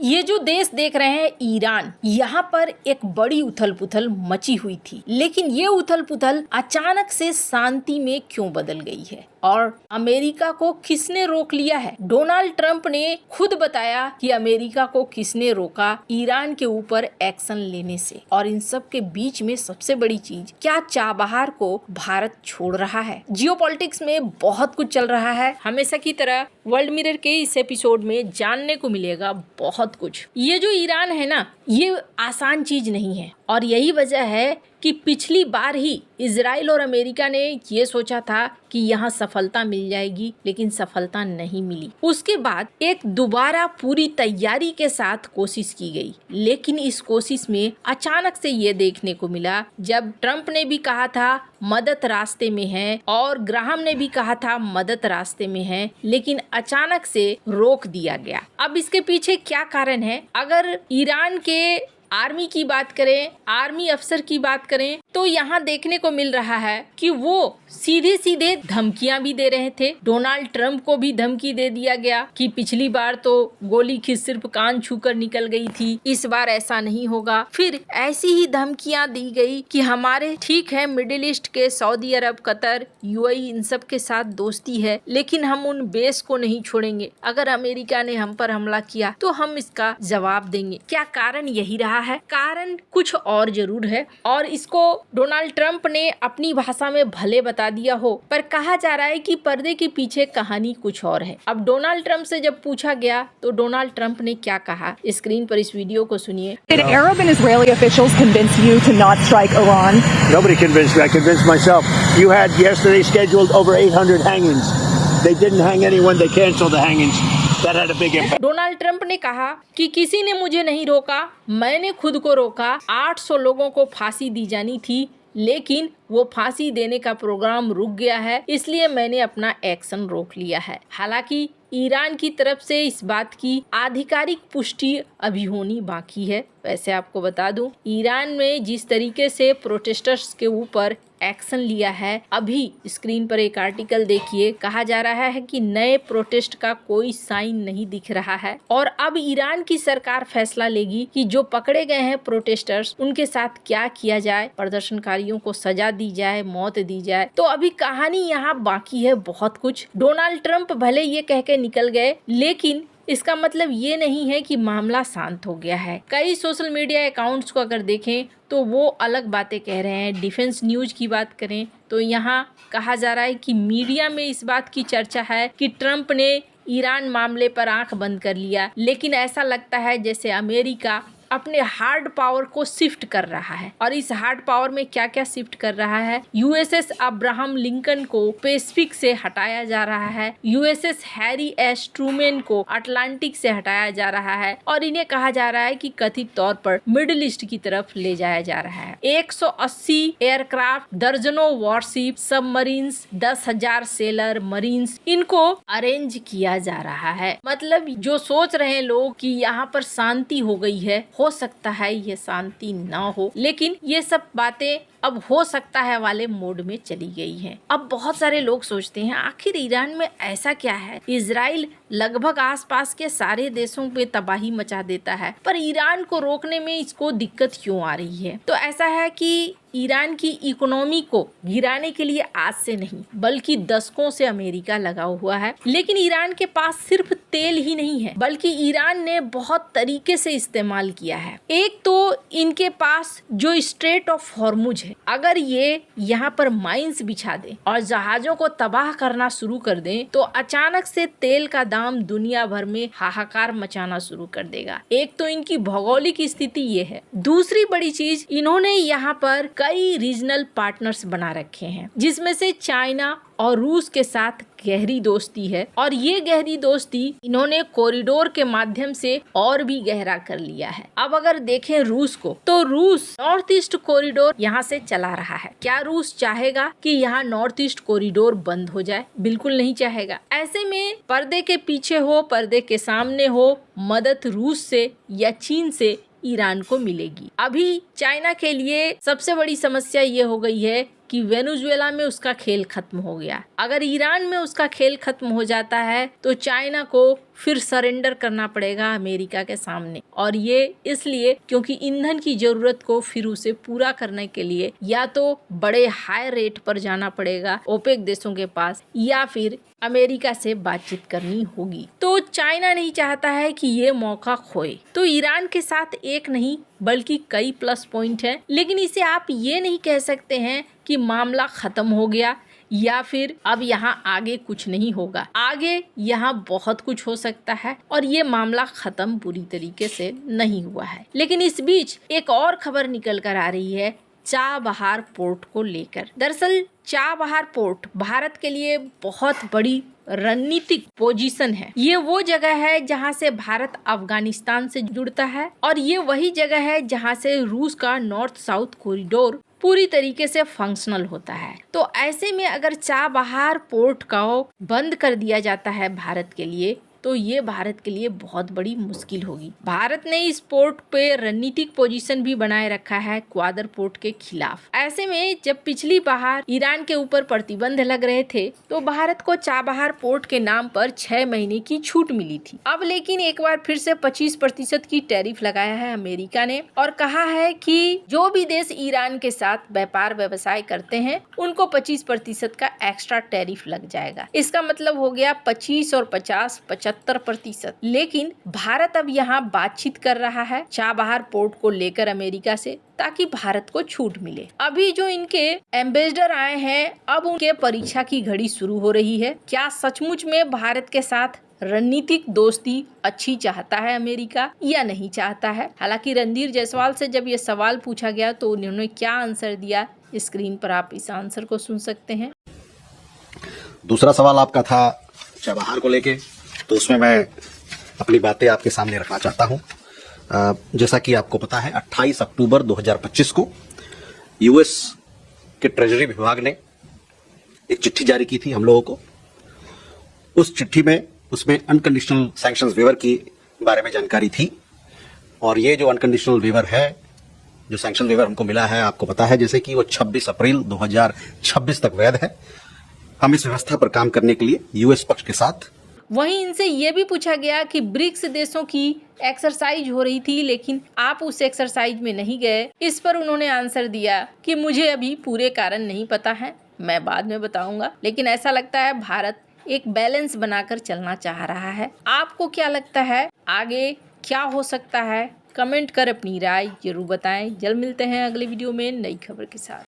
ये जो देश देख रहे हैं ईरान, यहाँ पर एक बड़ी उथल पुथल मची हुई थी, लेकिन ये उथल पुथल अचानक से शांति में क्यों बदल गई है और अमेरिका को किसने रोक लिया है? डोनाल्ड ट्रंप ने खुद बताया कि अमेरिका को किसने रोका ईरान के ऊपर एक्शन लेने से। और इन सब के बीच में सबसे बड़ी चीज, क्या चाबहार को भारत छोड़ रहा है? जियोपॉलिटिक्स में बहुत कुछ चल रहा है। हमेशा की तरह वर्ल्ड मिरर के इस एपिसोड में जानने को मिलेगा बहुत कुछ। ये जो ईरान है ना, ये आसान चीज नहीं है और यही वजह है कि पिछली बार ही इजराइल और अमेरिका ने ये सोचा था कि यहाँ सफलता मिल जाएगी, लेकिन सफलता नहीं मिली। उसके बाद एक दोबारा पूरी तैयारी के साथ कोशिश की गई, लेकिन इस कोशिश में अचानक से ये देखने को मिला, जब ट्रंप ने भी कहा था मदद रास्ते में है और ग्राहम ने भी कहा था मदद रास्ते में है, लेकिन अचानक से रोक दिया गया। अब इसके पीछे क्या कारण है? अगर ईरान के आर्मी की बात करें, आर्मी अफसर की बात करें, तो यहाँ देखने को मिल रहा है कि वो सीधे सीधे धमकियां भी दे रहे थे। डोनाल्ड ट्रंप को भी धमकी दे दिया गया कि पिछली बार तो गोली सिर्फ कान छूकर निकल गई थी, इस बार ऐसा नहीं होगा। फिर ऐसी ही धमकियां दी गई कि हमारे ठीक है मिडिल ईस्ट के सऊदी अरब, कतर, यूएई, इन सब के साथ दोस्ती है, लेकिन हम उन बेस को नहीं छोड़ेंगे। अगर अमेरिका ने हम पर हमला किया तो हम इसका जवाब देंगे। क्या कारण यही रहा है? कारण कुछ और जरूर है और इसको डोनाल्ड ट्रंप ने अपनी भाषा में भले बता दिया हो, पर कहा जा रहा है कि पर्दे के पीछे कहानी कुछ और है। अब डोनाल्ड ट्रंप से जब पूछा गया तो डोनाल्ड ट्रंप ने क्या कहा, स्क्रीन पर इस वीडियो को सुनिए। Did Arab and Israeli officials convince you to not strike Iran? Nobody convinced me. I convinced myself. You had yesterday scheduled over 800 hangings. They didn't hang anyone. They canceled the hangings. That had a big impact. Donald Trump ने कहा कि किसी ने मुझे नहीं रोका, मैंने खुद को रोका। 800 लोगों को फांसी दी जानी थी, लेकिन वो फांसी देने का प्रोग्राम रुक गया है, इसलिए मैंने अपना एक्शन रोक लिया है। हालांकि ईरान की तरफ से इस बात की आधिकारिक पुष्टि अभी होनी बाकी है। वैसे आपको बता दूं, ईरान में जिस तरीके से प्रोटेस्टर्स के ऊपर एक्शन लिया है, अभी स्क्रीन पर एक आर्टिकल देखिए, कहा जा रहा है कि नए प्रोटेस्ट का कोई साइन नहीं दिख रहा है और अब ईरान की सरकार फैसला लेगी कि जो पकड़े गए हैं प्रोटेस्टर्स, उनके साथ क्या किया जाए, प्रदर्शनकारियों को सजा दी जाए, मौत दी जाए। तो अभी कहानी यहाँ बाकी है बहुत कुछ। डोनाल्ड ट्रंप भले ये कह के निकल गए, लेकिन इसका मतलब ये नहीं है कि मामला शांत हो गया है। कई सोशल मीडिया अकाउंट्स को अगर देखें तो वो अलग बातें कह रहे हैं। डिफेंस न्यूज की बात करें तो यहाँ कहा जा रहा है कि मीडिया में इस बात की चर्चा है कि ट्रंप ने ईरान मामले पर आंख बंद कर लिया, लेकिन ऐसा लगता है जैसे अमेरिका अपने हार्ड पावर को शिफ्ट कर रहा है। और इस हार्ड पावर में क्या क्या शिफ्ट कर रहा है? यूएसएस अब्राहम लिंकन को पैसिफिक से हटाया जा रहा है, यूएसएस हैरी एस ट्रूमैन को अटलांटिक से हटाया जा रहा है और इन्हें कहा जा रहा है कि कथित तौर पर मिडिल ईस्ट की तरफ ले जाया जा रहा है। 180 एयरक्राफ्ट, दर्जनों वॉरशिप, सबमरीन्स, 10,000 सेलर, मरीन्स, इनको अरेंज किया जा रहा है। मतलब जो सोच रहे हैं लोग कि यहाँ पर शांति हो गई है, हो सकता है ये शांति ना हो, लेकिन ये सब बातें अब हो सकता है वाले मोड में चली गई हैं। अब बहुत सारे लोग सोचते हैं आखिर ईरान में ऐसा क्या है? इजराइल लगभग आसपास के सारे देशों पे तबाही मचा देता है, पर ईरान को रोकने में इसको दिक्कत क्यों आ रही है? तो ऐसा है कि ईरान की इकोनॉमी को गिराने के लिए आज से नहीं बल्कि दशकों से अमेरिका लगा हुआ है। लेकिन ईरान के पास सिर्फ तेल ही नहीं है, बल्कि ईरान ने बहुत तरीके से इस्तेमाल किया है। एक तो इनके पास जो स्ट्रेट ऑफ हॉर्मुज है, अगर ये यहाँ पर माइंस बिछा दे और जहाजों को तबाह करना शुरू कर दें तो अचानक से तेल का दाम दुनिया भर में हाहाकार मचाना शुरू कर देगा। एक तो इनकी भौगोलिक स्थिति ये है। दूसरी बड़ी चीज, इन्होंने यहाँ पर कई रीजनल पार्टनर्स बना रखे हैं, जिसमें से चाइना और रूस के साथ गहरी दोस्ती है और ये गहरी दोस्ती इन्होंने कॉरिडोर के माध्यम से और भी गहरा कर लिया है। अब अगर देखें रूस को, तो रूस नॉर्थ ईस्ट कॉरिडोर यहाँ से चला रहा है। क्या रूस चाहेगा कि यहाँ नॉर्थ ईस्ट कॉरिडोर बंद हो जाए? बिल्कुल नहीं चाहेगा। ऐसे में पर्दे के पीछे हो, पर्दे के सामने हो, मदद रूस से या चीन से ईरान को मिलेगी। अभी चाइना के लिए सबसे बड़ी समस्या ये हो गई है कि वेनेजुएला में उसका खेल खत्म हो गया। अगर ईरान में उसका खेल खत्म हो जाता है तो चाइना को फिर सरेंडर करना पड़ेगा अमेरिका के सामने। और ये इसलिए क्योंकि ईंधन की जरूरत को फिर उसे पूरा करने के लिए या तो बड़े हाई रेट पर जाना पड़ेगा ओपेक देशों के पास, या फिर अमेरिका से बातचीत करनी होगी। तो चाइना नहीं चाहता है कि ये मौका खोए। तो ईरान के साथ एक नहीं बल्कि कई प्लस पॉइंट हैं, लेकिन इसे आप ये नहीं कह सकते हैं कि मामला खत्म हो गया या फिर अब यहाँ आगे कुछ नहीं होगा। आगे यहाँ बहुत कुछ हो सकता है और ये मामला खत्म पूरी तरीके से नहीं हुआ है। लेकिन इस बीच एक और खबर निकल कर आ रही है चाबहार पोर्ट को लेकर। दरअसल चाबहार पोर्ट भारत के लिए बहुत बड़ी रणनीतिक पोजीशन है। ये वो जगह है जहां से भारत अफगानिस्तान से जुड़ता है और ये वही जगह है जहां से रूस का नॉर्थ साउथ कॉरिडोर पूरी तरीके से फंक्शनल होता है। तो ऐसे में अगर चाबहार पोर्ट को बंद कर दिया जाता है भारत के लिए, तो ये भारत के लिए बहुत बड़ी मुश्किल होगी। भारत ने इस पोर्ट पे रणनीतिक पोजीशन भी बनाए रखा है ग्वादर पोर्ट के खिलाफ। ऐसे में जब पिछली बार ईरान के ऊपर प्रतिबंध लग रहे थे तो भारत को चाबहार पोर्ट के नाम पर 6 महीने की छूट मिली थी। अब लेकिन एक बार फिर से 25% की टैरिफ लगाया है अमेरिका ने और कहा है कि जो भी देश ईरान के साथ व्यापार व्यवसाय करते हैं उनको 25% का एक्स्ट्रा टैरिफ लग जाएगा। इसका मतलब हो गया 25 और 50 75%। लेकिन भारत अब यहाँ बातचीत कर रहा है चाबहार पोर्ट को लेकर अमेरिका से, ताकि भारत को छूट मिले। अभी जो इनके एम्बेसडर आए हैं अब उनके परीक्षा की घड़ी शुरू हो रही है। क्या सचमुच में भारत के साथ रणनीतिक दोस्ती अच्छी चाहता है अमेरिका या नहीं चाहता है? हालांकि रणधीर जायसवाल से जब ये सवाल पूछा गया तो उन्होंने क्या आंसर दिया, स्क्रीन पर आप इस आंसर को सुन सकते हैं। दूसरा सवाल आपका था चाबहार को लेके, तो उसमें मैं अपनी बातें आपके सामने रखना चाहता हूं। जैसा कि आपको पता है 28 अक्टूबर 2025 को यूएस के ट्रेजरी विभाग ने एक चिट्ठी जारी की थी हम लोगों को। उस चिट्ठी में उसमें अनकंडीशनल सैंक्शंस वेवर के बारे में जानकारी थी और ये जो अनकंडीशनल वेवर है, जो सैंक्शन वेवर हमको मिला है, आपको पता है जैसे कि वो 26 अप्रैल 2026 तक वैध है। हम इस व्यवस्था पर काम करने के लिए यूएस पक्ष के साथ। वहीं इनसे ये भी पूछा गया कि ब्रिक्स देशों की एक्सरसाइज हो रही थी लेकिन आप उस एक्सरसाइज में नहीं गए। इस पर उन्होंने आंसर दिया कि मुझे अभी पूरे कारण नहीं पता है, मैं बाद में बताऊंगा। लेकिन ऐसा लगता है भारत एक बैलेंस बनाकर चलना चाह रहा है। आपको क्या लगता है आगे क्या हो सकता है? कमेंट कर अपनी राय जरूर बताएं। जल्द मिलते हैं अगले वीडियो में नई खबर के साथ।